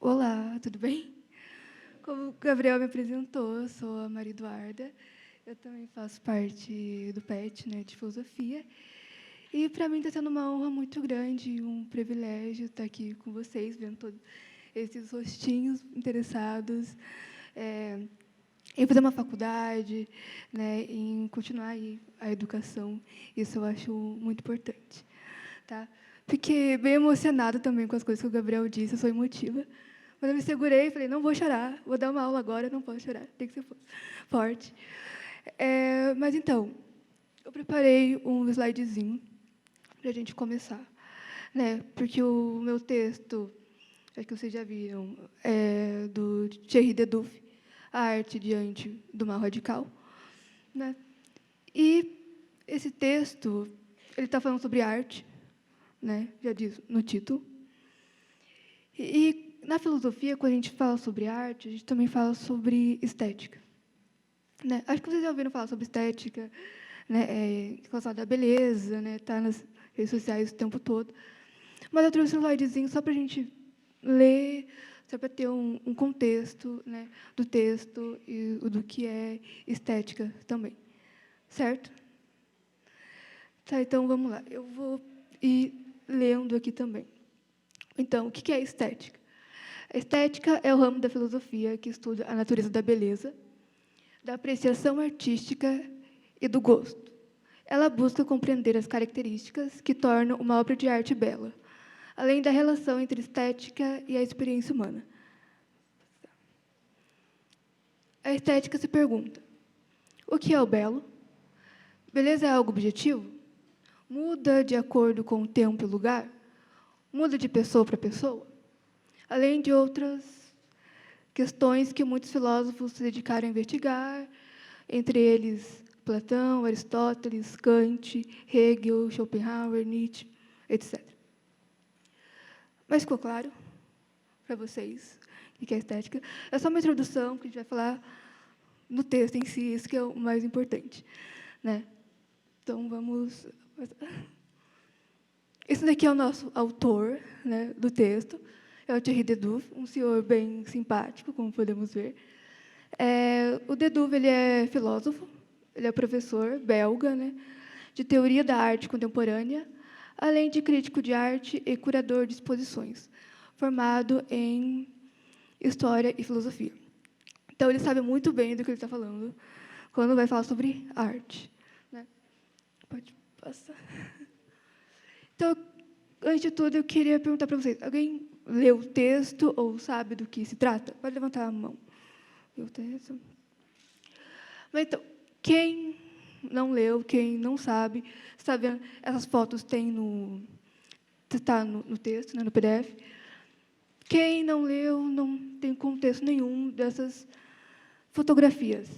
Olá, tudo bem? Como o Gabriel me apresentou, eu sou a Maria Eduarda. Eu também faço parte do PET, né, de filosofia. E para mim está sendo uma honra muito grande e um privilégio estar aqui com vocês, vendo todos esses rostinhos interessados em fazer uma faculdade, né, em continuar aí a educação. Isso eu acho muito importante. Tá? Fiquei bem emocionada também com as coisas que o Gabriel disse, eu sou emotiva. Mas eu me segurei e falei, não vou chorar, vou dar uma aula agora, não posso chorar, tem que ser forte. Mas então, eu preparei um slidezinho para a gente começar. Né? Porque o meu texto, acho que vocês já viram, é do Thierry Deduff, A Arte Diante do Mal Radical. Né? E esse texto, ele está falando sobre arte, né? Já diz no título. E na filosofia, quando a gente fala sobre arte, a gente também fala sobre estética. Né? Acho que vocês já ouviram falar sobre estética, né? Relacionada à beleza, né? Tá nas redes sociais o tempo todo. Mas eu trouxe um slidezinho só para a gente ler, só para ter um contexto, né, do texto e do que é estética também. Certo? Tá, então vamos lá. Eu vou ir lendo aqui também. Então, o que é estética? A estética é o ramo da filosofia que estuda a natureza da beleza, da apreciação artística e do gosto. Ela busca compreender as características que tornam uma obra de arte bela, além da relação entre estética e a experiência humana. A estética se pergunta: o que é o belo? Beleza é algo objetivo? Muda de acordo com o tempo e o lugar? Muda de pessoa para pessoa? Além de outras questões que muitos filósofos se dedicaram a investigar, entre eles Platão, Aristóteles, Kant, Hegel, Schopenhauer, Nietzsche, etc. Mas ficou claro para vocês o que é estética? É só uma introdução que a gente vai falar no texto em si, isso que é o mais importante. Né? Então, vamos... Esse daqui é o nosso autor, né, do texto, é o Thierry Deduff, um senhor bem simpático, como podemos ver. O Deduff ele é filósofo, ele é professor belga, né, de teoria da arte contemporânea, além de crítico de arte e curador de exposições, formado em história e filosofia. Então, ele sabe muito bem do que ele está falando quando vai falar sobre arte. Né? Pode passar. Então, antes de tudo, eu queria perguntar para vocês, alguém leu o texto ou sabe do que se trata? Pode levantar a mão. Leu o texto? Mas, então, quem não leu, quem não sabe, está vendo, essas fotos tem está no texto, né, no PDF. Quem não leu, não tem contexto nenhum dessas fotografias.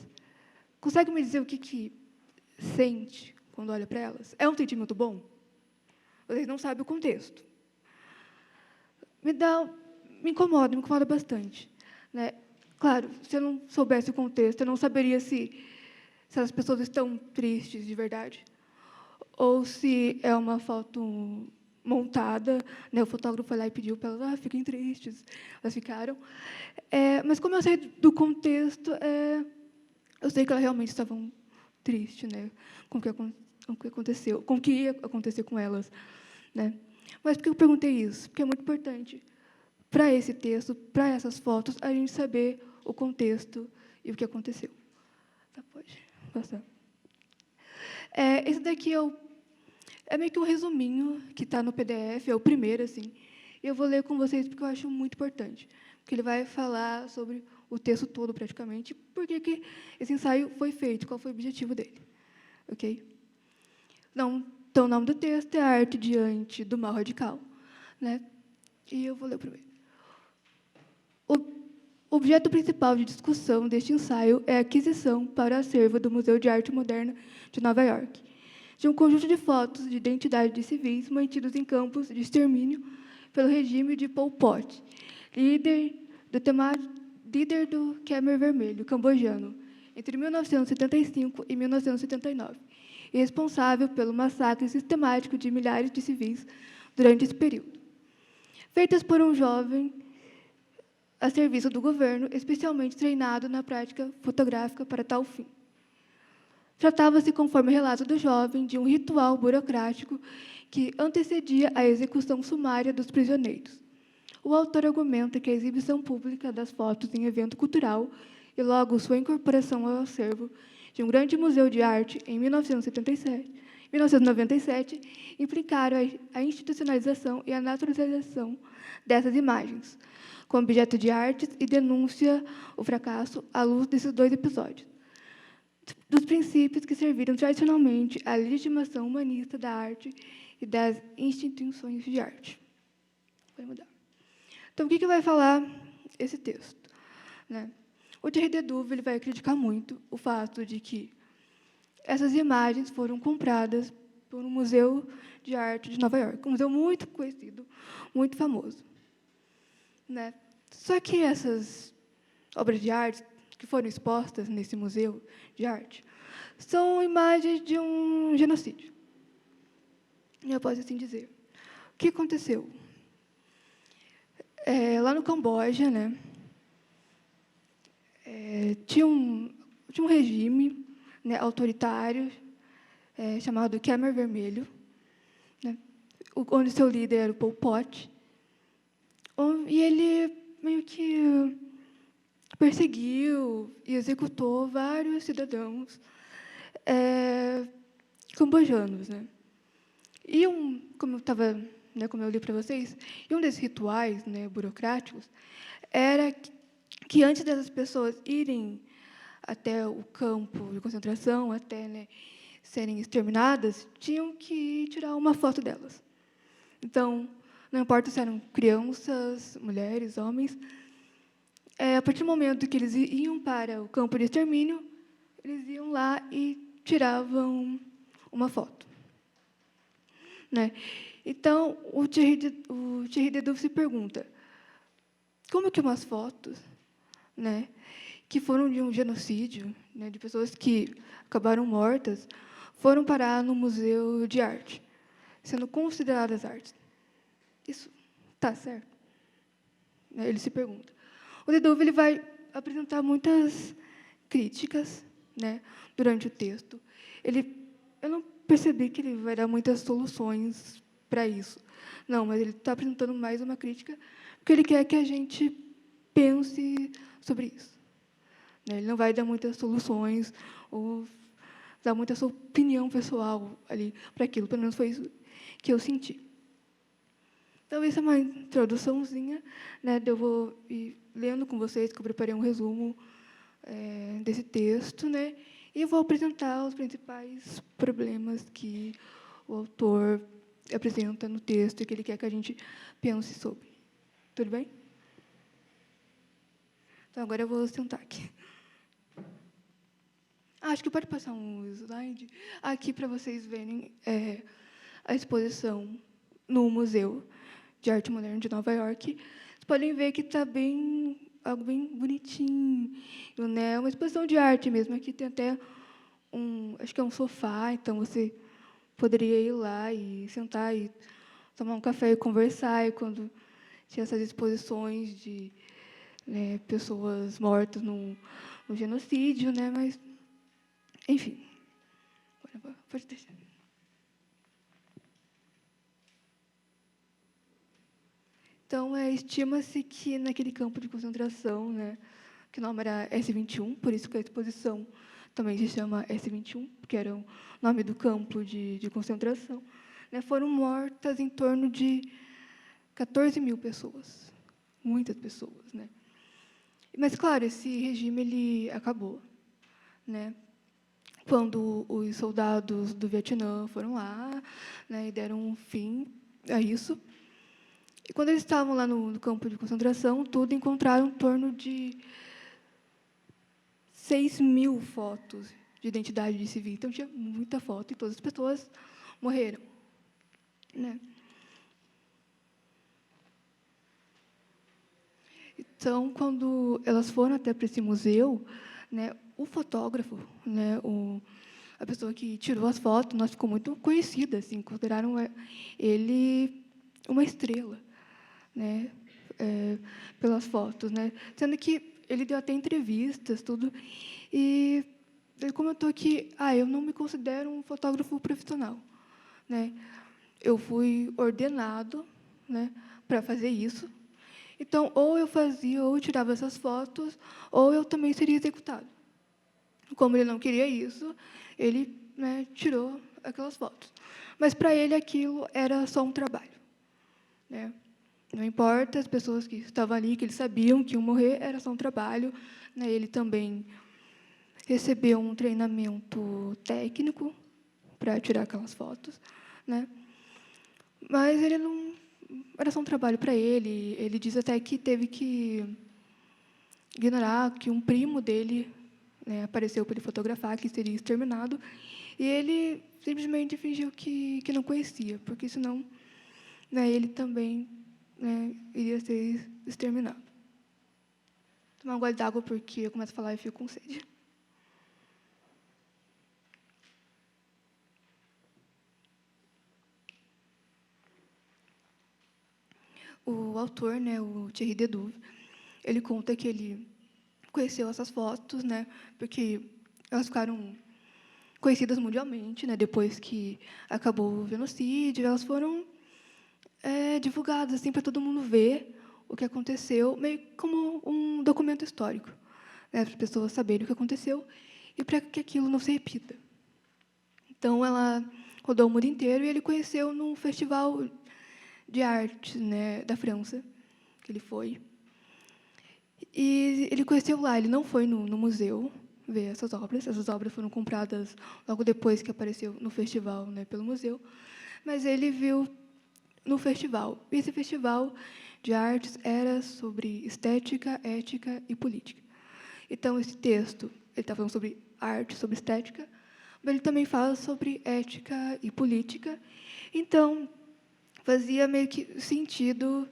Consegue me dizer o que sente quando olha para elas? É um sentimento bom? Vocês não sabem o contexto. Me incomoda bastante. Né? Claro, se eu não soubesse o contexto, eu não saberia se as pessoas estão tristes de verdade, ou se é uma foto montada, né? O fotógrafo foi lá e pediu para elas, fiquem tristes. Elas ficaram. Mas como eu sei do contexto, eu sei que elas realmente estavam tristes, né? Com o que aconteceu, com o que ia acontecer com elas. Né? Mas por que eu perguntei isso? Porque é muito importante, para esse texto, para essas fotos, a gente saber o contexto e o que aconteceu. Tá, pode passar. Esse daqui é meio que um resuminho que está no PDF, é o primeiro, assim. E eu vou ler com vocês porque eu acho muito importante. Porque ele vai falar sobre o texto todo, praticamente, por que esse ensaio foi feito, qual foi o objetivo dele. Ok? Não, então, o nome do texto é A Arte Diante do Mal Radical. Né? E eu vou ler o primeiro. O objeto principal de discussão deste ensaio é a aquisição para o acervo do Museu de Arte Moderna de Nova York de um conjunto de fotos de identidade de civis mantidos em campos de extermínio pelo regime de Pol Pot, líder do Khmer Vermelho cambojano, entre 1975 e 1979, e responsável pelo massacre sistemático de milhares de civis durante esse período. Feitas por um jovem a serviço do governo, especialmente treinado na prática fotográfica para tal fim. Tratava-se, conforme relato do jovem, de um ritual burocrático que antecedia a execução sumária dos prisioneiros. O autor argumenta que a exibição pública das fotos em evento cultural e logo sua incorporação ao acervo de um grande museu de arte em 1997 implicaram a institucionalização e a naturalização dessas imagens, como objeto de artes, e denuncia o fracasso à luz desses dois episódios, dos princípios que serviram tradicionalmente à legitimação humanista da arte e das instituições de arte. Vai mudar. Então, o que vai falar esse texto? Né? O Thierry Dedouve ele vai criticar muito o fato de que essas imagens foram compradas por um museu de arte de Nova York, um museu muito conhecido, muito famoso. Né? Só que essas obras de arte que foram expostas nesse museu de arte são imagens de um genocídio. Eu posso assim dizer. O que aconteceu? Lá no Camboja, né, tinha um regime, né, autoritário, chamado Khmer Vermelho, né, onde seu líder era o Pol Pot, e ele meio que perseguiu e executou vários cidadãos cambojanos, né. E como eu li para vocês, e um desses rituais, né, burocráticos era que antes dessas pessoas irem até o campo de concentração, até, né, serem exterminadas, tinham que tirar uma foto delas. Então, não importa se eram crianças, mulheres, homens, a partir do momento que eles iam para o campo de extermínio, eles iam lá e tiravam uma foto. Né? Então, o Thierry Dedouve se pergunta, como que umas fotos, né, que foram de um genocídio, né, de pessoas que acabaram mortas, foram parar no museu de arte, sendo consideradas artes? Isso está certo? Ele se pergunta. O Dedouve ele vai apresentar muitas críticas, né, durante o texto. Eu não percebi que ele vai dar muitas soluções para isso. Não, mas ele está apresentando mais uma crítica, porque ele quer que a gente pense sobre isso. Ele não vai dar muitas soluções ou dar muita sua opinião pessoal ali para aquilo. Pelo menos foi isso que eu senti. Então, isso é uma introduçãozinha, né? Eu vou ir lendo com vocês, que eu preparei um resumo desse texto, né? E vou apresentar os principais problemas que o autor apresenta no texto e que ele quer que a gente pense sobre. Tudo bem? Então, agora eu vou sentar aqui. Acho que pode passar um slide aqui para vocês verem a exposição no Museu de Arte Moderna de Nova York. Vocês podem ver que está algo bem bonitinho, né? Uma exposição de arte mesmo. Aqui tem até acho que é um sofá, então você poderia ir lá e sentar e tomar um café e conversar. E quando tinha essas exposições de, né, pessoas mortas no genocídio, né? Mas, enfim, pode deixar. Então, estima-se que naquele campo de concentração, né, que o nome era S21, por isso que a exposição também se chama S21, porque era o nome do campo de concentração, né, foram mortas em torno de 14 mil pessoas, muitas pessoas. Né? Mas, claro, esse regime ele acabou. Né? Quando os soldados do Vietnã foram lá, né, e deram um fim a isso. E quando eles estavam lá no campo de concentração, encontraram em torno de 6 mil fotos de identidade de civis. Então, tinha muita foto e todas as pessoas morreram. Né? Então, quando elas foram até para esse museu, né, o fotógrafo, né, a pessoa que tirou as fotos, nós ficou muito conhecida, assim, consideraram ele uma estrela. Né? pelas fotos, né? Sendo que ele deu até entrevistas, tudo, e ele comentou que, eu não me considero um fotógrafo profissional, né? Eu fui ordenado, né, para fazer isso. Então, ou eu fazia, ou eu tirava essas fotos, ou eu também seria executado. Como ele não queria isso, ele, né, tirou aquelas fotos. Mas, para ele, aquilo era só um trabalho, né? Não importa, as pessoas que estavam ali, que eles sabiam que iam morrer, era só um trabalho, né? Ele também recebeu um treinamento técnico para tirar aquelas fotos, né? Mas ele não era só um trabalho para ele. Ele diz até que teve que ignorar que um primo dele, né, apareceu para ele fotografar, que seria exterminado, e ele simplesmente fingiu que não conhecia, porque senão, né, ele também, né, iria ser exterminado. Vou tomar um gole d'água porque eu começo a falar e fico com sede. O autor, né, o Thierry Deduve, ele conta que ele conheceu essas fotos, né, porque elas ficaram conhecidas mundialmente, né, depois que acabou o genocídio, elas foram divulgadas assim para todo mundo ver o que aconteceu, meio como um documento histórico, né, para as pessoas saberem o que aconteceu e para que aquilo não se repita. Então, ela rodou o mundo inteiro e ele conheceu num festival de arte, né, da França, que ele foi. E ele conheceu lá, ele não foi no museu ver essas obras foram compradas logo depois que apareceu no festival, né, pelo museu, mas ele viu no festival. E esse festival de artes era sobre estética, ética e política. Então, esse texto, ele está falando sobre arte, sobre estética, mas ele também fala sobre ética e política. Então, fazia meio que sentido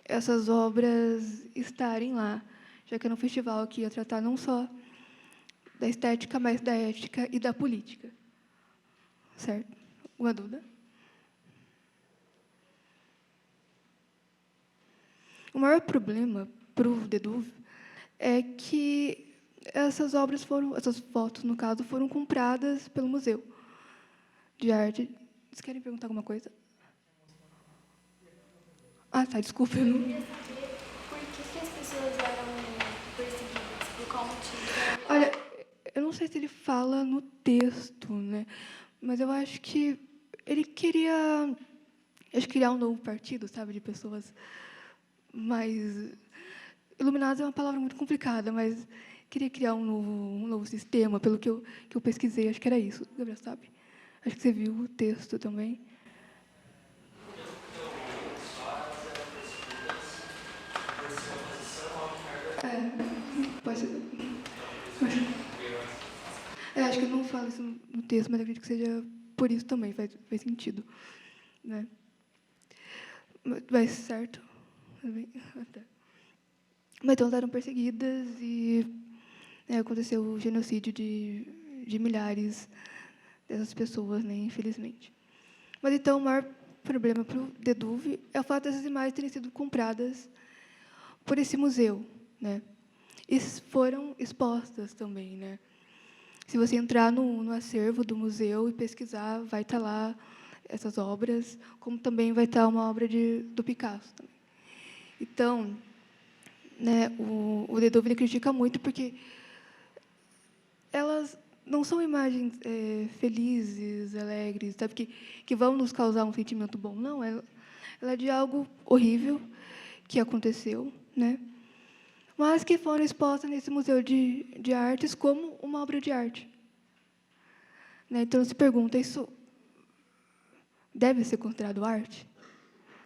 essas obras estarem lá, já que era um festival que ia tratar não só da estética, mas da ética e da política. Certo? Uma dúvida? O maior problema para o Deduve é que essas fotos, no caso, foram compradas pelo Museu de Arte. Vocês querem perguntar alguma coisa? Tá, desculpa. Eu queria saber por que as pessoas eram perseguidas, por qual motivo. Olha, eu não sei se ele fala no texto, né? Mas eu acho que ele queria criar um novo partido, sabe, de pessoas mais iluminadas é uma palavra muito complicada, mas queria criar um novo sistema, pelo que eu pesquisei, acho que era isso. Gabriel, sabe? Acho que você viu o texto também. Pode ser. Acho que eu não falo isso no texto, mas acredito que seja por isso também, faz sentido. Né? Mas, certo? Mas então, elas eram perseguidas e aconteceu o genocídio de milhares dessas pessoas, né, infelizmente. Mas, então, o maior problema para o Deduve é o fato dessas imagens terem sido compradas por esse museu, né? E foram expostas também, né? Se você entrar no acervo do museu e pesquisar, vai estar lá essas obras, como também vai estar uma obra do Picasso também. Então, né, o Deduve ele critica muito porque elas não são imagens felizes, alegres, sabe, que vão nos causar um sentimento bom. Não, ela é de algo horrível que aconteceu, né? Mas que foram expostas nesse museu de artes como uma obra de arte. Né? Então, se pergunta, isso deve ser considerado arte?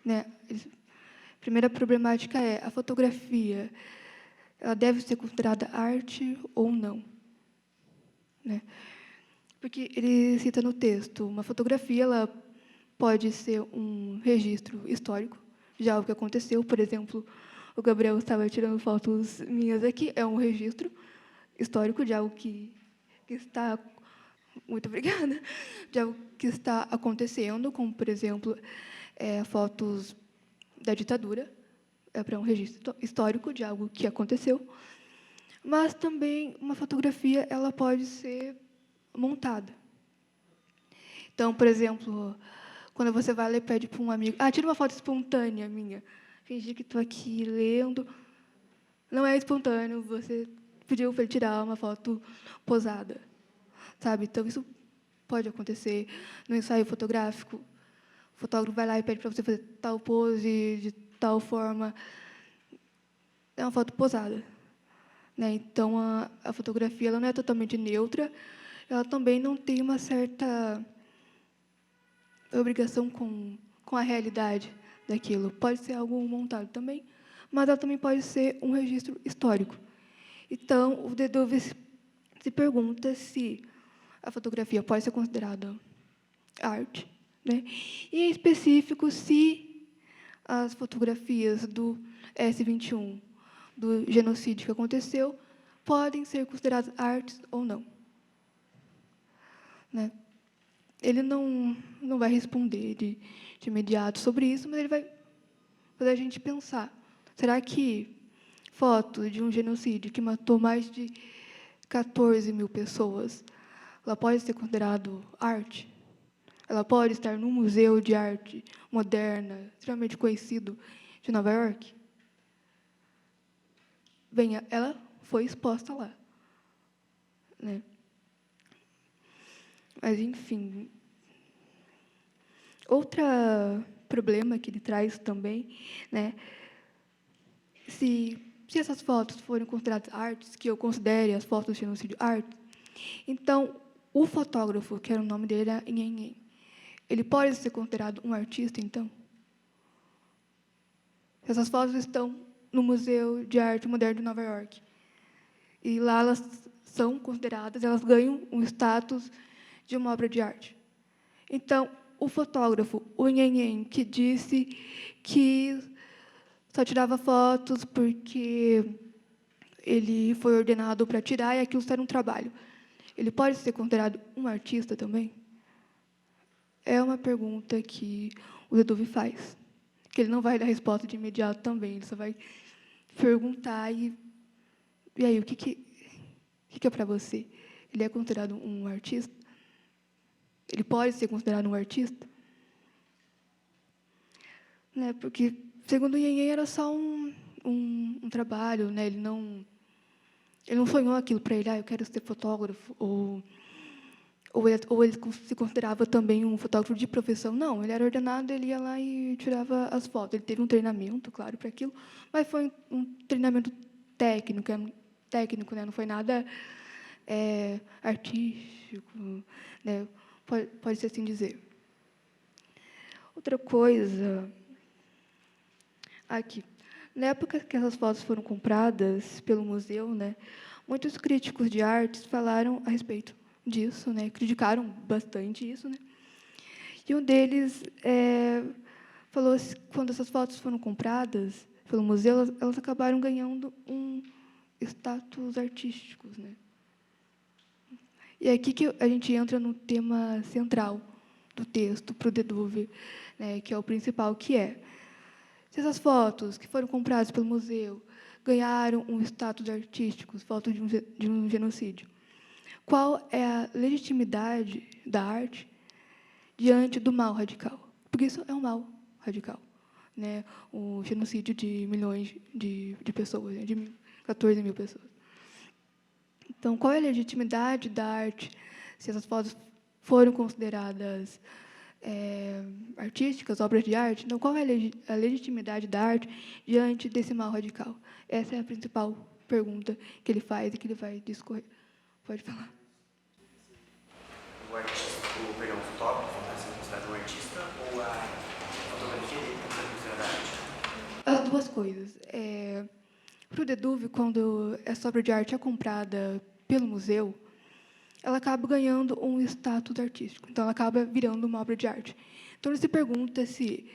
Né? A primeira problemática é, a fotografia, ela deve ser considerada arte ou não? Né? Porque ele cita no texto, uma fotografia ela pode ser um registro histórico de algo que aconteceu. Por exemplo, o Gabriel estava tirando fotos minhas aqui, é um registro histórico de algo que está... Muito obrigada. De algo que está acontecendo, como, por exemplo, fotos da ditadura. é para um registro histórico de algo que aconteceu, mas também uma fotografia ela pode ser montada. Então, por exemplo, quando você vai lá e pede para um amigo, tira uma foto espontânea minha, fingir que estou aqui lendo, não é espontâneo, você pediu para ele tirar uma foto posada, sabe? Então, isso pode acontecer no ensaio fotográfico. O fotógrafo vai lá e pede para você fazer tal pose, de tal forma. É uma foto posada, né? Então, a fotografia ela não é totalmente neutra, ela também não tem uma certa obrigação com a realidade daquilo. Pode ser algo montado também, mas ela também pode ser um registro histórico. Então, o Dedove se pergunta se a fotografia pode ser considerada arte, né? E, em específico, se as fotografias do S-21, do genocídio que aconteceu, podem ser consideradas artes ou não, né? Ele não vai responder de imediato sobre isso, mas ele vai fazer a gente pensar. Será que foto de um genocídio que matou mais de 14 mil pessoas, ela pode ser considerada arte? Ela pode estar num museu de arte moderna, extremamente conhecido, de Nova York? Bem, ela foi exposta lá, né? Mas, enfim. Outro problema que ele traz também, né? Se essas fotos forem consideradas artes, que eu considere as fotos do genocídio arte, então, o fotógrafo, que era o nome dele, era Nhenhen, ele pode ser considerado um artista, então? Essas fotos estão no Museu de Arte Moderna de Nova York. E lá elas são consideradas, elas ganham um status de uma obra de arte. Então, o fotógrafo, o Nhenhen, que disse que só tirava fotos porque ele foi ordenado para tirar e aquilo era um trabalho. Ele pode ser considerado um artista também? É uma pergunta que o Dedove faz, que ele não vai dar resposta de imediato também, ele só vai perguntar e aí, o que é para você? Ele é considerado um artista? Ele pode ser considerado um artista? Né? Porque, segundo o Nhenhen, era só um trabalho, né? Ele não sonhou aquilo para ele, eu quero ser fotógrafo, ou ele se considerava também um fotógrafo de profissão. Não, ele era ordenado, ele ia lá e tirava as fotos. Ele teve um treinamento, claro, para aquilo, mas foi um treinamento técnico, né? Não foi nada artístico, né? Pode ser assim dizer. Outra coisa, aqui. Na época que essas fotos foram compradas pelo museu, né, muitos críticos de artes falaram a respeito disso, né, criticaram bastante isso, né. E um deles falou que quando essas fotos foram compradas pelo museu, elas acabaram ganhando um status artísticos, né. E é aqui que a gente entra no tema central do texto para o Dedove, né, que é o principal, que é: se essas fotos que foram compradas pelo museu ganharam um status artístico, fotos de um genocídio, qual é a legitimidade da arte diante do mal radical? Porque isso é um mal radical, né? O genocídio de milhões de pessoas, né? De 14 mil pessoas. Então, qual é a legitimidade da arte se essas fotos foram consideradas artísticas, obras de arte? Então, qual é a legitimidade da arte diante desse mal radical? Essa é a principal pergunta que ele faz e que ele vai discorrer. Pode falar. O fotógrafo vai ser considerado um artista ou a fotografia dele vai ser considerada arte? As duas coisas. Para o Dedove, quando essa obra de arte é comprada pelo museu, ela acaba ganhando um status artístico. Então, ela acaba virando uma obra de arte. Então, ele se pergunta se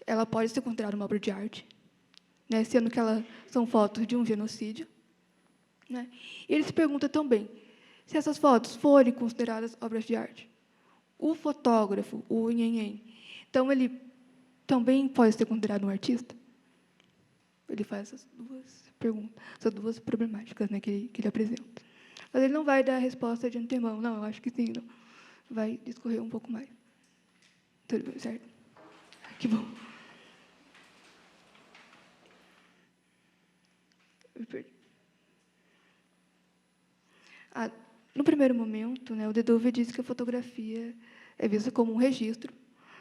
ela pode ser considerada uma obra de arte, né, sendo que elas são fotos de um genocídio. Né? E ele se pergunta também se essas fotos forem consideradas obras de arte. O fotógrafo, o Nhenhen, então, ele também pode ser considerado um artista? ele faz essas duas perguntas, essas duas problemáticas, né, que ele apresenta. Mas ele não vai dar a resposta de antemão. Não, eu acho que sim, não. Vai discorrer um pouco mais. Tudo bem, certo? Que bom. Me perdi. No primeiro momento, né, o Dedouve diz que a fotografia é vista como um registro,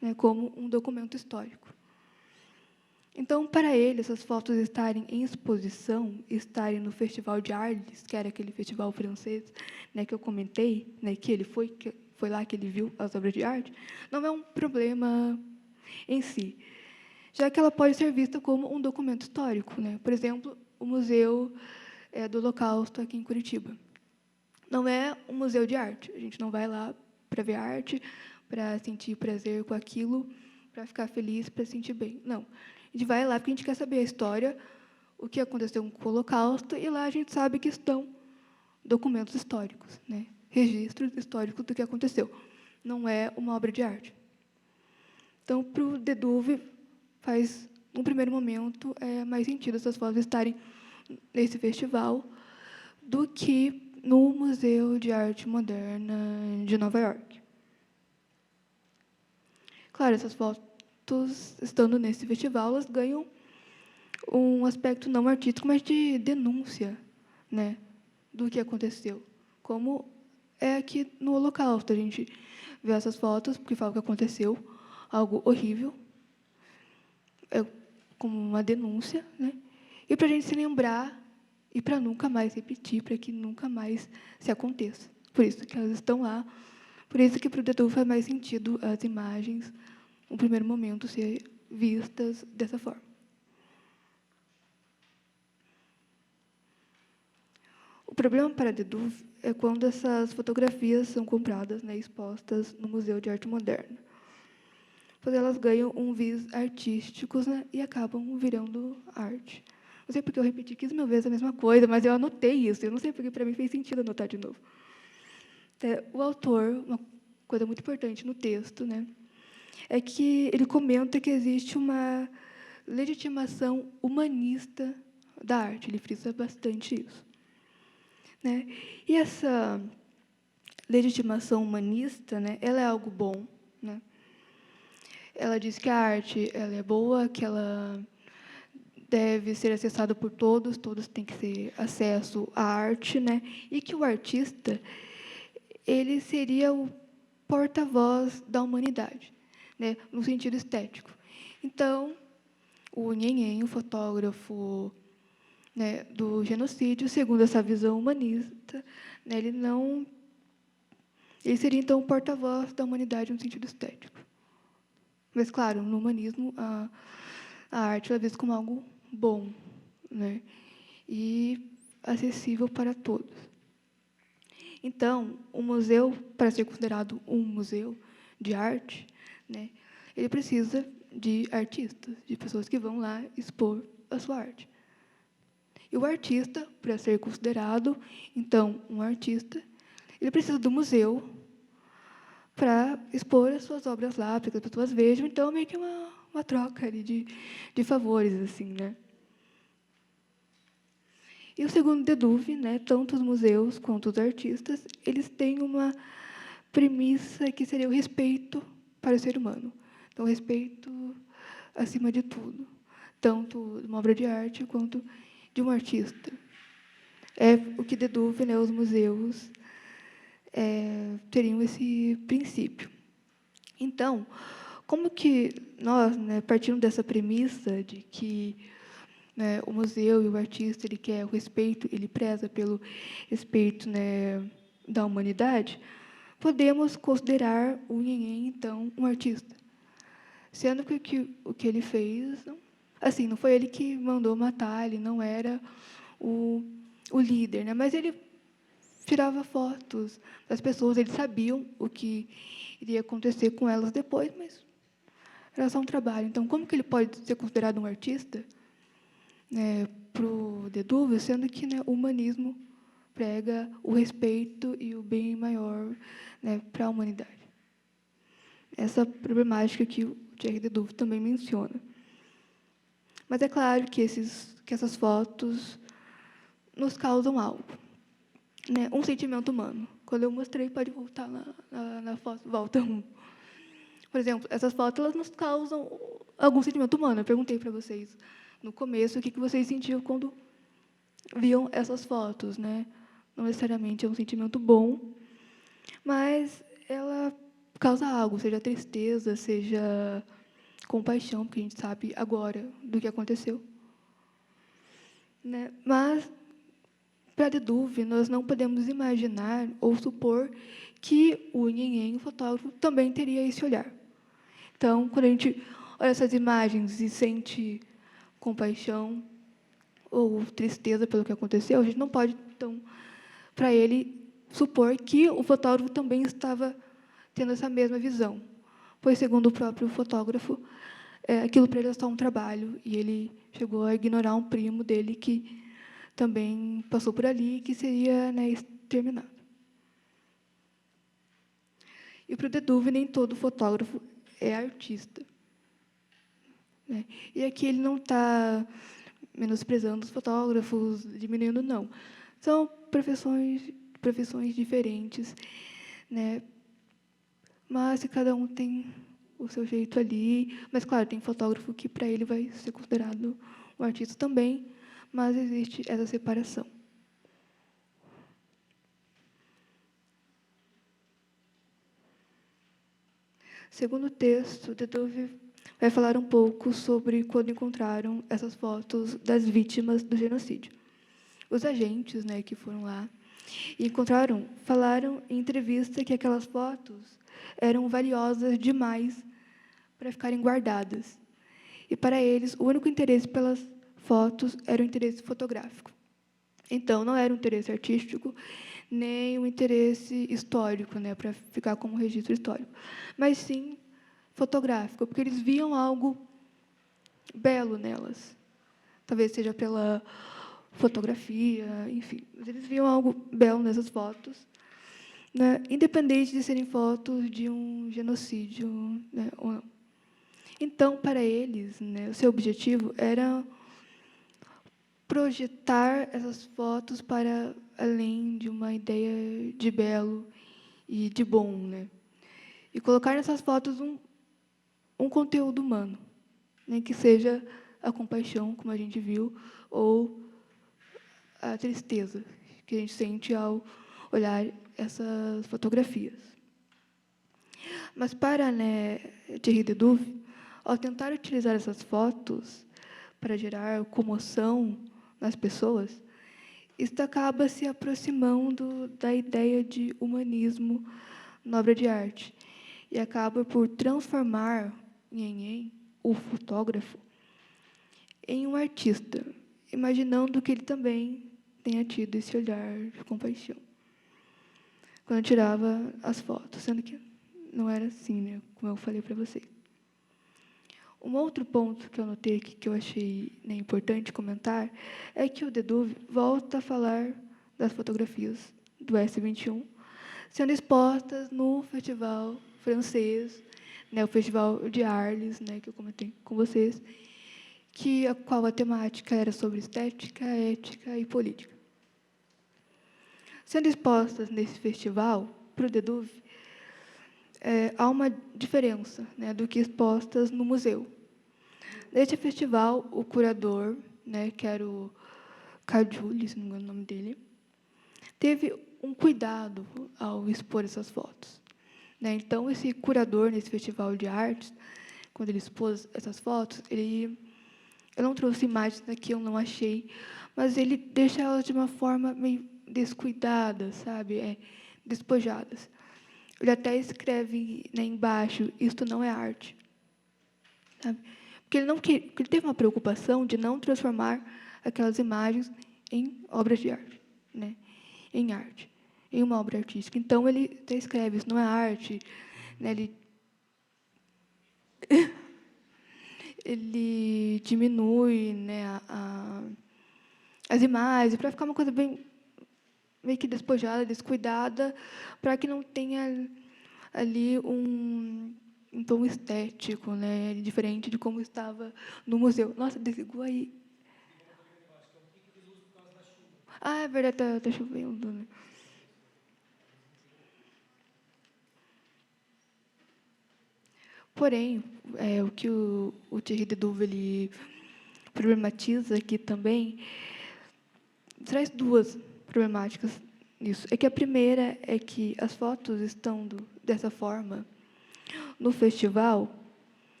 né, como um documento histórico. Então, para ele, essas fotos estarem em exposição, estarem no Festival de Arles, que era aquele festival francês, né, que eu comentei, né, que foi lá que ele viu as obras de arte, não é um problema em si, já que ela pode ser vista como um documento histórico, né? Por exemplo, o Museu do Holocausto aqui em Curitiba. Não é um museu de arte. A gente não vai lá para ver arte, para sentir prazer com aquilo, para ficar feliz, para sentir bem. Não. A gente vai lá porque a gente quer saber a história, o que aconteceu com o Holocausto, e lá a gente sabe que estão documentos históricos, né? Registros históricos do que aconteceu. Não é uma obra de arte. Então, para o Dedouve, faz, no primeiro momento, mais sentido essas fotos estarem nesse festival do que no Museu de Arte Moderna de Nova York. Claro, essas fotos, estando nesse festival, elas ganham um aspecto não artístico, mas de denúncia, né, do que aconteceu. Como é aqui no Holocausto, a gente vê essas fotos, porque fala que aconteceu algo horrível, como uma denúncia, né, e para a gente se lembrar e para nunca mais repetir, para que nunca mais se aconteça. Por isso que elas estão lá, por isso que para o Dedouve faz mais sentido as imagens, no primeiro momento, ser vistas dessa forma. O problema para Dedouve é quando essas fotografias são compradas, né, expostas no Museu de Arte Moderna, pois elas ganham um viés artísticos, né, e acabam virando arte. Não sei porque eu repeti 15 mil vezes a mesma coisa, mas eu anotei isso. Eu não sei porque para mim fez sentido anotar de novo. O autor, uma coisa muito importante no texto, né, é que ele comenta que existe uma legitimação humanista da arte. Ele frisa bastante isso, né? E essa legitimação humanista, né, ela é algo bom, né? Ela diz que a arte ela é boa, que ela deve ser acessada por todos, todos têm que ter acesso à arte, né? E que o artista ele seria o porta-voz da humanidade, né, no sentido estético. Então, o Nhenhen, o fotógrafo, né, do genocídio, segundo essa visão humanista, né, ele seria então o porta-voz da humanidade no sentido estético. Mas, claro, no humanismo, a arte é vista como algo bom, né, e acessível para todos. Então, o museu, para ser considerado um museu de arte, né, ele precisa de artistas, de pessoas que vão lá expor a sua arte. E o artista, para ser considerado, então, um artista, ele precisa do museu para expor as suas obras lá, para que as pessoas vejam. Então, meio que uma troca ali de favores, assim, né? E o segundo Dedouve, né, tanto os museus quanto os artistas, eles têm uma premissa que seria o respeito para o ser humano. Então, o respeito acima de tudo, tanto de uma obra de arte quanto de um artista. É o que Dedouve, né, os museus teriam esse princípio. Então, como que nós, né, partindo dessa premissa de que, né, o museu e o artista ele quer o respeito, ele preza pelo respeito, né, da humanidade, podemos considerar o Nhenhen, então, um artista. Sendo que o que ele fez, assim, não foi ele que mandou matar, ele não era o líder, né? Mas ele tirava fotos das pessoas, eles sabiam o que iria acontecer com elas depois, mas era só um trabalho. Então, como que ele pode ser considerado um artista, né, para o Dedouve, sendo que, né, o humanismo prega o respeito e o bem maior, né, para a humanidade? Essa problemática que o Thierry Dedouve também menciona. Mas é claro que essas fotos nos causam algo, né? Um sentimento humano. Quando eu mostrei, pode voltar na foto, volta um. Por exemplo, essas fotos elas nos causam algum sentimento humano. Eu perguntei para vocês no começo o que vocês sentiam quando viam essas fotos, né? Não necessariamente é um sentimento bom, mas ela causa algo, seja tristeza, seja compaixão, porque a gente sabe agora do que aconteceu, né? Mas para Deduve, nós não podemos imaginar ou supor que o Nhenhen, o fotógrafo, também teria esse olhar. Então, quando a gente olha essas imagens e sente compaixão ou tristeza pelo que aconteceu, a gente não pode, então, para ele, supor que o fotógrafo também estava tendo essa mesma visão. Pois, segundo o próprio fotógrafo, aquilo para ele é só um trabalho, e ele chegou a ignorar um primo dele que também passou por ali, que seria, né, exterminado. E para o Deduve, nem todo fotógrafo é artista, né? E aqui ele não está menosprezando os fotógrafos, diminuindo, não. São profissões diferentes, né? Mas cada um tem o seu jeito ali. Mas, claro, tem fotógrafo que, para ele, vai ser considerado um artista também, mas existe essa separação. Segundo o texto, Deduve vai falar um pouco sobre quando encontraram essas fotos das vítimas do genocídio. Os agentes, né, que foram lá e encontraram, falaram em entrevista que aquelas fotos eram valiosas demais para ficarem guardadas. E, para eles, o único interesse pelas fotos era o interesse fotográfico. Então, não era um interesse artístico, nem um interesse histórico, né, para ficar como registro histórico, mas sim fotográfico, porque eles viam algo belo nelas. Talvez seja pela fotografia, enfim. Mas eles viam algo belo nessas fotos, né, independente de serem fotos de um genocídio, né, ou não. Então, para eles, né, o seu objetivo era projetar essas fotos para além de uma ideia de belo e de bom, né? E colocar nessas fotos um conteúdo humano, nem que seja a compaixão, como a gente viu, ou a tristeza que a gente sente ao olhar essas fotografias. Mas para, né, Thierry Deduve, ao tentar utilizar essas fotos para gerar comoção nas pessoas, isso acaba se aproximando da ideia de humanismo na obra de arte e acaba por transformar Nhenhen, o fotógrafo, em um artista, imaginando que ele também tenha tido esse olhar de compaixão quando tirava as fotos, sendo que não era assim, né, como eu falei para vocês. Um outro ponto que eu notei aqui, que eu achei, né, importante comentar, é que o Deduve volta a falar das fotografias do S21, sendo expostas no festival francês, né, o Festival de Arles, né, que eu comentei com vocês, a qual a temática era sobre estética, ética e política. Sendo expostas nesse festival, para o Deduve, há uma diferença, né, do que expostas no museu. Neste festival, o curador, né, que era o Cajuli, se não me engano o nome dele, teve um cuidado ao expor essas fotos, né? Então, esse curador, nesse festival de artes, quando ele expôs essas fotos, eu não trouxe imagens daqui, eu não achei, mas ele deixa elas de uma forma meio descuidada, sabe? Despojadas. Ele até escreve, né, embaixo, isto não é arte. Sabe? Porque ele teve uma preocupação de não transformar aquelas imagens em obras de arte, né? Em arte, em uma obra artística. Então, ele até escreve, isso não é arte, né? Ele diminui, né, as imagens para ficar uma coisa bem meio que despojada, descuidada, para que não tenha ali em tom estético, né, diferente de como estava no museu. Nossa, desligou aí. Ah, é verdade, tá chovendo, né? Porém, o que o Thierry Dedouve ele problematiza aqui também traz duas problemáticas nisso. É que a primeira é que as fotos estando dessa forma no festival,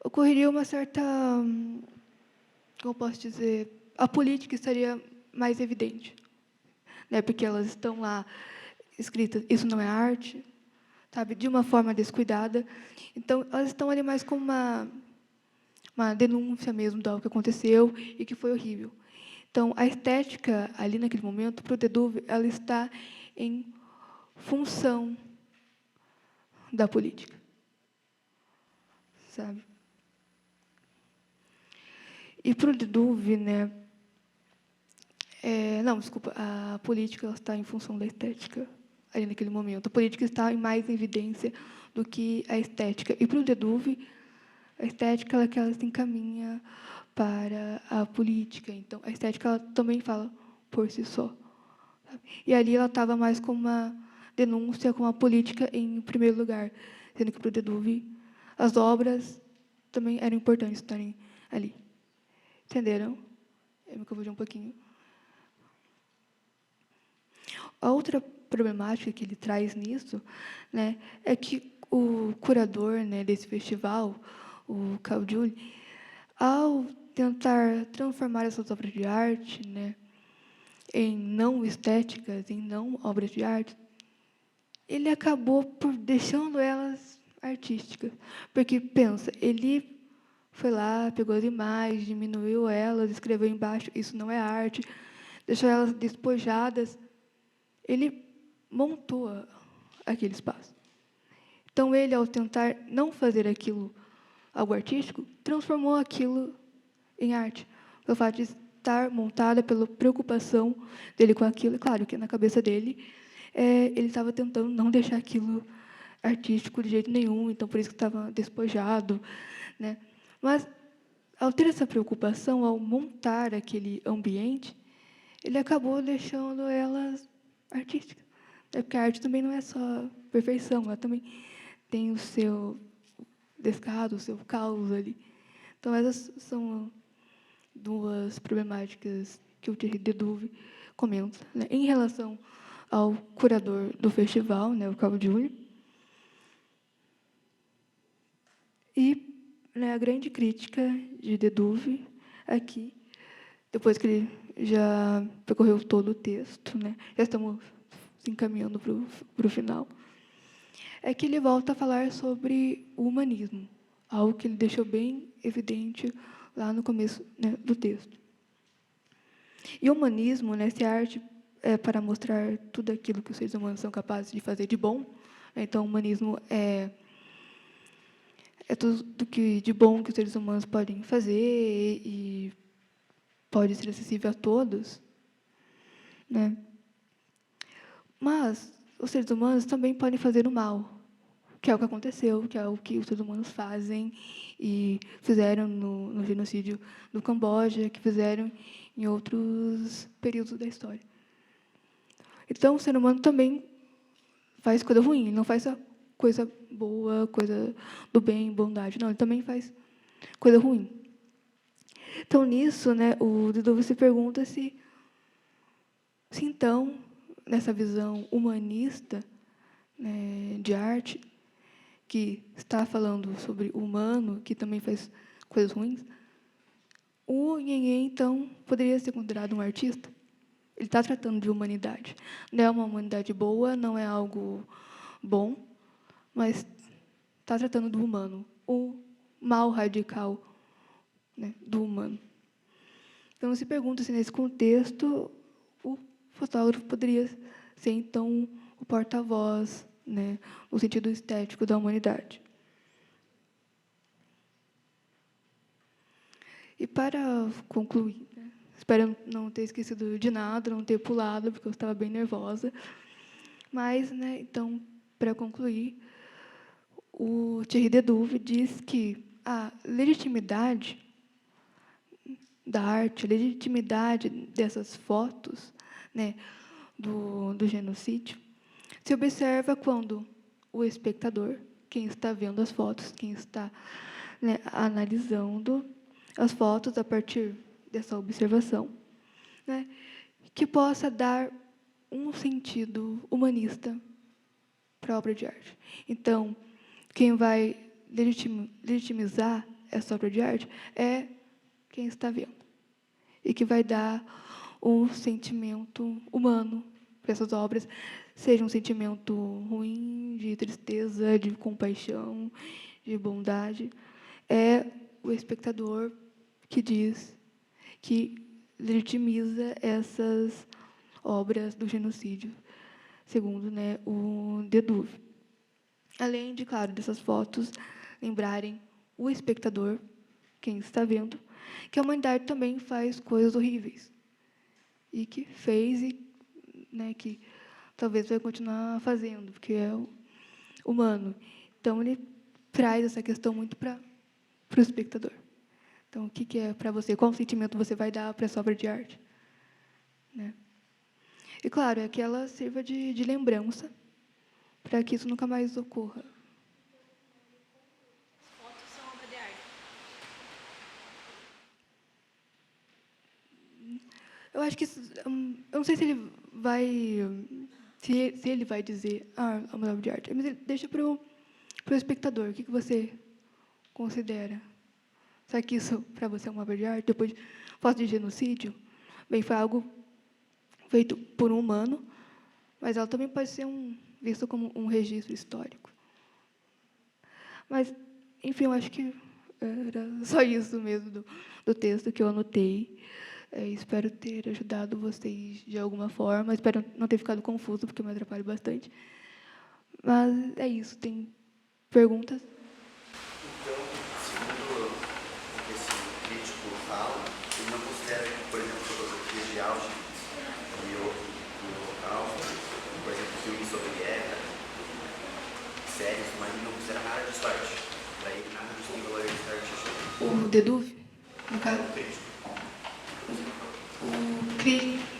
ocorreria uma certa, como eu posso dizer, a política estaria mais evidente, né? Porque elas estão lá escritas, isso não é arte, sabe, de uma forma descuidada. Então, elas estão ali mais como uma denúncia mesmo de algo que aconteceu e que foi horrível. Então, a estética ali naquele momento, para o Dedouve, ela está em função da política, sabe? E para o Dedouve, né? Não, desculpa, a política ela está em função da estética ali naquele momento. A política está em mais evidência do que a estética. E para o Dedouve, a estética ela que ela se encaminha para a política. Então, a estética ela também fala por si só. Sabe? E ali ela estava mais como uma denúncia com a política em primeiro lugar, sendo que para o Dedouve as obras também eram importantes estarem ali. Entenderam? Eu me confundi um pouquinho. A outra problemática que ele traz nisso, né, é que o curador, né, desse festival, o Caudill, ao tentar transformar essas obras de arte, né, em não estéticas, em não obras de arte, ele acabou por deixando elas artísticas. Porque, pensa, ele foi lá, pegou as imagens, diminuiu elas, escreveu embaixo, isso não é arte, deixou elas despojadas. Ele montou aquele espaço. Então, ele, ao tentar não fazer aquilo algo artístico, transformou aquilo em arte. O fato de estar montada pela preocupação dele com aquilo. E, claro, que na cabeça dele, ele estava tentando não deixar aquilo artístico de jeito nenhum, então, por isso que estava despojado, né? Mas, ao ter essa preocupação, ao montar aquele ambiente, ele acabou deixando elas artísticas. Porque a arte também não é só perfeição, ela também tem o seu descaso, o seu caos ali. Então, essas são duas problemáticas que o Thierry Dedouve comenta, né, em relação ao curador do festival, né, o Caudill. E, né, a grande crítica de Dedouve aqui, depois que ele já percorreu todo o texto, né, já estamos se encaminhando para o final, é que ele volta a falar sobre o humanismo, algo que ele deixou bem evidente lá no começo, né, do texto. E o humanismo, né, se a arte é para mostrar tudo aquilo que os seres humanos são capazes de fazer de bom, né, então o humanismo é tudo que de bom que os seres humanos podem fazer e pode ser acessível a todos, né? Mas os seres humanos também podem fazer o mal, que é o que aconteceu, que é o que os seres humanos fazem e fizeram no genocídio do Camboja, que fizeram em outros períodos da história. Então, o ser humano também faz coisa ruim, ele não faz só coisa boa, coisa do bem, bondade, não, ele também faz coisa ruim. Então, nisso, né, o Dedouve se pergunta se então, nessa visão humanista, né, de arte, que está falando sobre o humano, que também faz coisas ruins, o Nhenhen, então, poderia ser considerado um artista? Ele está tratando de humanidade. Não é uma humanidade boa, não é algo bom, mas está tratando do humano, o mal radical, né, do humano. Então, se pergunta se, nesse contexto, o fotógrafo poderia ser, então, o porta-voz, né, no sentido estético da humanidade. E, para concluir, né, espero não ter esquecido de nada, não ter pulado, porque eu estava bem nervosa. Mas, né, então, para concluir, o Thierry Dedouv diz que a legitimidade da arte, a legitimidade dessas fotos, né, do genocídio, se observa quando o espectador, quem está vendo as fotos, quem está, né, analisando as fotos a partir dessa observação, né, que possa dar um sentido humanista para a obra de arte. Então, quem vai legitimizar essa obra de arte é quem está vendo e que vai dar um sentimento humano para essas obras, seja um sentimento ruim, de tristeza, de compaixão, de bondade. É o espectador que diz, que legitimiza essas obras do genocídio, segundo, né, o Dedouv. Além de, claro, dessas fotos lembrarem o espectador, quem está vendo, que a humanidade também faz coisas horríveis e que fez e, né, que talvez vai continuar fazendo, porque é humano. Então, ele traz essa questão muito para o espectador. Então, o que é para você? Qual sentimento você vai dar para essa obra de arte? Né? E, claro, é que ela sirva de lembrança para que isso nunca mais ocorra. Fotos são obra de arte. Eu acho que eu não sei se ele vai se ele vai dizer é uma obra de arte, mas ele deixa para o espectador. O que você considera? Será que isso para você é uma obra de arte? Depois, foto de genocídio, bem, foi algo feito por um humano, mas ela também pode ser visto como um registro histórico. Mas, enfim, eu acho que era só isso mesmo do texto que eu anotei. Espero ter ajudado vocês de alguma forma. Espero não ter ficado confuso, porque eu me atrapalho bastante. Mas é isso. Tem perguntas? Então, segundo o que esse crítico fala, ele não considera que, por exemplo, fotografias de Auschwitz e o Holocausto, por exemplo, filmes sobre guerra, séries, mas ele não considera nada disso arte. Para ele, nada disso tem valor artístico. O Dedouv, no caso? O crítico.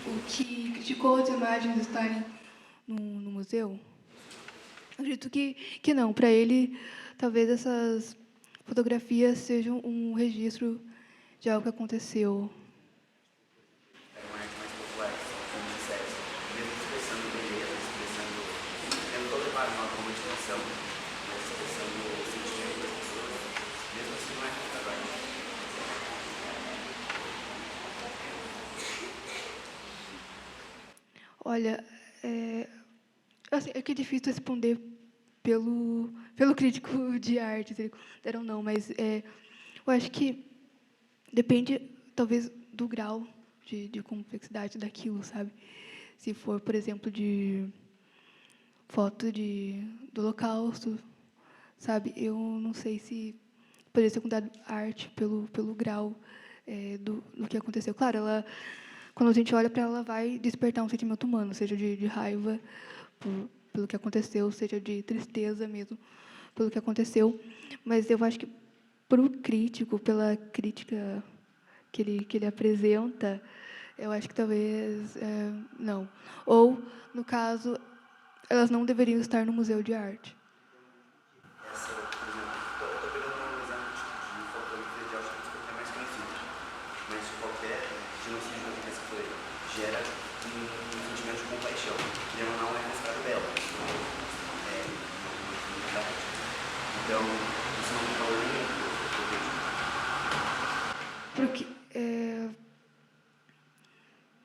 O que criticou as imagens estarem no museu? Acredito que não. Para ele, talvez essas fotografias sejam um registro de algo que aconteceu. É uma arte mais popular, são filmes e séries. Mesmo expressando beleza, tendo toda uma romantização, mas expressando o sentimento das pessoas. Mesmo assim, não é considerado arte. Olha, assim, é que é difícil responder pelo crítico de arte, se ele considera ou não, mas eu acho que depende, talvez, do grau de complexidade daquilo, sabe? Se for, por exemplo, de foto do Holocausto, sabe? Eu não sei se poderia ser considerado arte pelo grau do que aconteceu. Claro, quando a gente olha para ela, ela vai despertar um sentimento humano, seja de raiva pelo que aconteceu, seja de tristeza mesmo pelo que aconteceu. Mas eu acho que, para o crítico, pela crítica que ele apresenta, eu acho que talvez não. Ou, no caso, elas não deveriam estar no museu de arte. Essa, por exemplo, eu estou pegando um exemplo de fotografia de Auschwitz porque é mais conhecido. Mas qualquer genocídio que aconteça por aí gera um sentimento de compaixão. Que não é considerado belo. Não é arte. Então, isso não tem valor nenhum. Porque,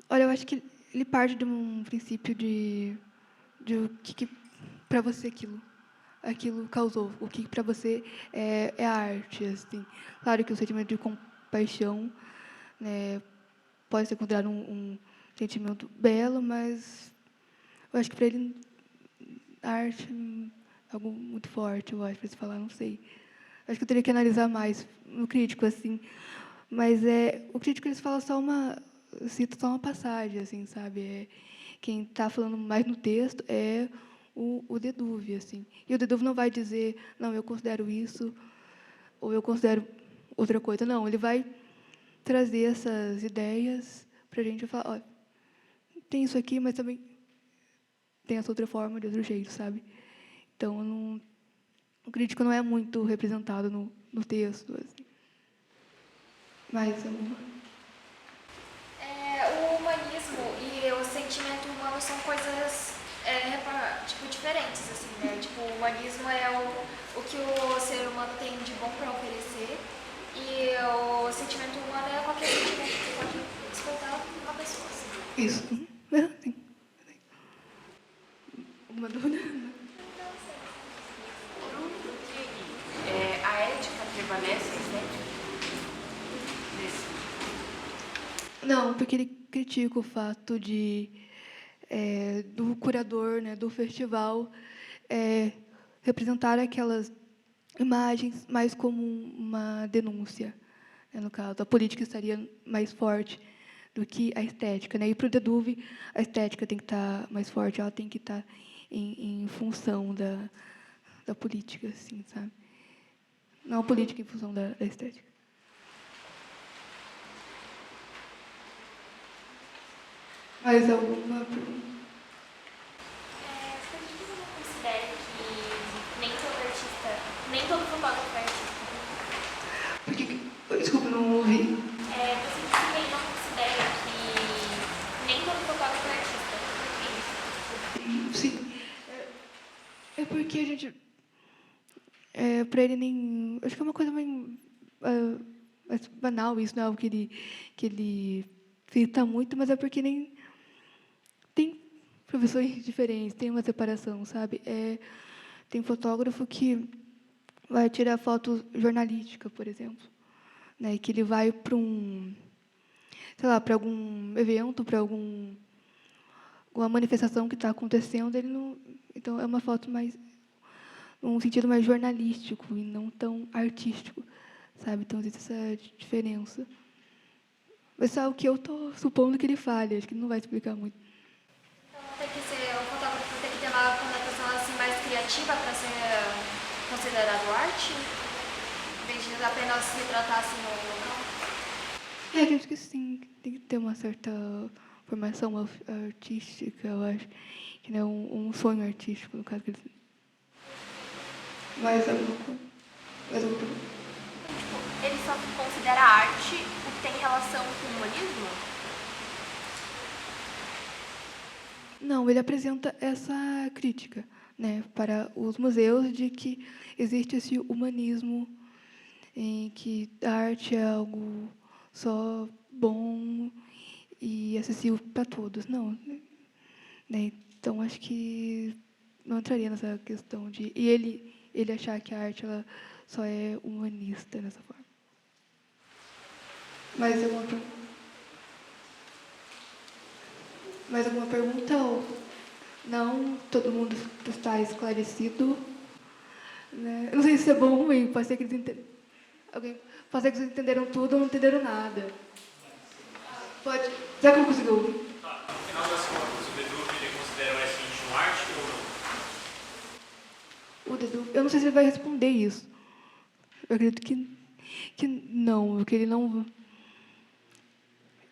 olha, eu acho que ele parte de um princípio de o que para você aquilo causou, o que para você é arte, assim. Claro que o sentimento de compaixão, né, pode ser considerado um sentimento belo, mas eu acho que para ele a arte é algo muito forte, eu acho, para se falar, não sei. Acho que eu teria que analisar mais no crítico, assim. Mas o crítico, ele fala cita só uma passagem, assim, sabe? Quem está falando mais no texto é o Deduve, assim. E o Deduve não vai dizer, não, eu considero isso, ou eu considero outra coisa. Não, ele vai trazer essas ideias para a gente falar, olha, tem isso aqui, mas também tem essa outra forma, de outro jeito, sabe? Então, o crítico não é muito representado no texto. Assim. Mais alguma? O humanismo e o sentimento humano são coisas tipo, diferentes, assim, né? Tipo, o humanismo é o que o ser humano tem de bom para oferecer e o sentimento humano é qualquer sentimento que você pode despertar uma pessoa, assim. Isso. Sim. Alguma dúvida? A ética prevalece sempre? Não, porque ele critica o fato do curador, né, do festival, representar aquelas imagens mais como uma denúncia. Né, no caso, a política estaria mais forte do que a estética. Né? E para o Deduve, a estética tem que estar mais forte, ela tem que estar em função da política, assim, sabe? Não a política em função da estética. Mais alguma pergunta? Por que você não considera que nem todo artista, nem todo fotógrafo é artista? Desculpa, não ouvi. Você disse que ele não considera que nem todo fotógrafo é artista. Por que isso? Sim. É porque a gente... para ele nem... Acho que é uma coisa mais banal isso, não é algo que ele cita muito, mas é porque nem... Tem profissões diferentes, tem uma separação, sabe? Tem fotógrafo que vai tirar foto jornalística, por exemplo, né? Que ele vai para sei lá, para algum evento, para alguma manifestação que está acontecendo, ele não... Então, é uma foto mais... num sentido mais jornalístico e não tão artístico, sabe? Então, existe essa diferença. Mas é o que eu estou supondo que ele fale, acho que ele não vai explicar muito. Então, o fotógrafo tem que ter uma conotação assim, mais criativa para ser considerado arte, em vez de apenas se tratar assim no local? Acredito que sim, tem que ter uma certa formação artística, eu acho. Que não é um sonho artístico, no caso. Mais alguma coisa? Mais alguma pergunta? Tipo, ele só considera arte o que tem relação com o humanismo? Não, ele apresenta essa crítica, né, para os museus de que existe esse humanismo em que a arte é algo só bom e acessível para todos. Não, né? Então, acho que não entraria nessa questão de... E ele achar que a arte ela só é humanista dessa forma. Mais alguma pergunta? Mais alguma pergunta? Ou não? Todo mundo está esclarecido? Né? Eu não sei se é bom ou ruim. Pode ser que eles pode ser que vocês entenderam tudo ou não entenderam nada. Pode. Será que eu não consigo ouvir? No final das contas, o Deduve ele considera o S21 arte ou não? O Dedu, eu não sei se ele vai responder isso. Eu acredito que não, que ele não...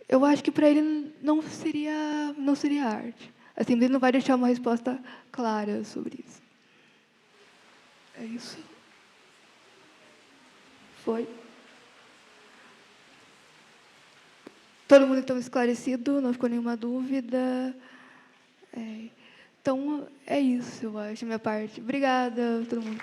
Eu acho que para ele não seria arte. Assim, ele não vai deixar uma resposta clara sobre isso. É isso. Foi. Todo mundo então esclarecido, não ficou nenhuma dúvida. Então, é isso, eu acho, a minha parte. Obrigada a todo mundo.